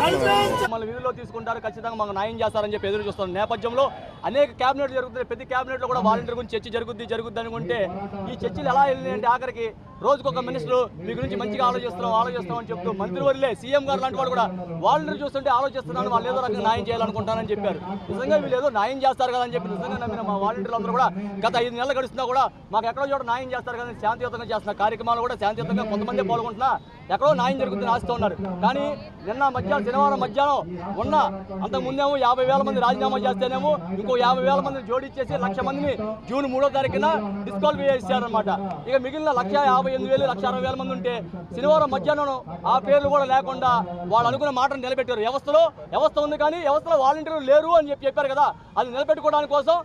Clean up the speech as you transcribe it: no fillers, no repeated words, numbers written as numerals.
మమ్మల్ని విధుల్లో తీసుకుంటారు, ఖచ్చితంగా మాకు న్యాయం చేస్తారని చెప్పి ఎదురు చూస్తున్న నేపథ్యంలో అనేక క్యాబినెట్లు జరుగుతున్నాయి. ప్రతి క్యాబినెట్లో కూడా వాలంటీర్ గురించి చర్చ జరుగుద్ది అనుకుంటే ఈ చర్చలు ఎలా వెళ్ళినాయంటే ఆఖరికి రోజుకొక మినిస్టర్ మీ గురించి మంచిగా ఆలోచిస్తాం అని చెప్తూ మంత్రివర్యులే సీఎం గారు లాంటి వాళ్ళు కూడా వాలంటీర్ చూస్తుంటే ఆలోచిస్తున్నాను, వాళ్ళు ఏదో రకంగా న్యాయం చేయాలనుకుంటానని చెప్పారు. నిజంగా వీళ్ళు ఏదో న్యాయం చేస్తారు కదా అని చెప్పి నిజంగా నమ్మిన మా వాలంటీర్లు అందరూ కూడా గత 5 నెలలు గడుస్తున్నా కూడా మాకు ఎక్కడో చోట న్యాయం చేస్తారు కదా, శాంతియుతంగా చేస్తున్న కార్యక్రమాలు కూడా శాంతియుతంగా కొంతమంది పాల్గొంటున్నా ఎక్కడో న్యాయం జరుగుతుందని ఆశతో ఉన్నారు. కానీ నిన్న శనివారం మధ్యాహ్నం ఉన్న అంతకుముందేమో 50,000 మంది రాజీనామా చేస్తేనేమో ఇంకో 50,000 మందిని జోడించేసి 1,00,000 మందిని జూన్ 3వ తారీఖున డిస్క్వాలిఫై చేశారనమాట. ఇక మిగిలిన 1,58,000 1,60,000 మంది ఉంటే శనివారం మధ్యాహ్నం ఆ పేర్లు కూడా లేకుండా వాళ్ళు అనుకున్న మాటను నిలబెట్టారు. వ్యవస్థ ఉంది కానీ వ్యవస్థలో వాలంటీర్లు లేరు అని చెప్పారు కదా, అది నిలబెట్టుకోవడానికి కోసం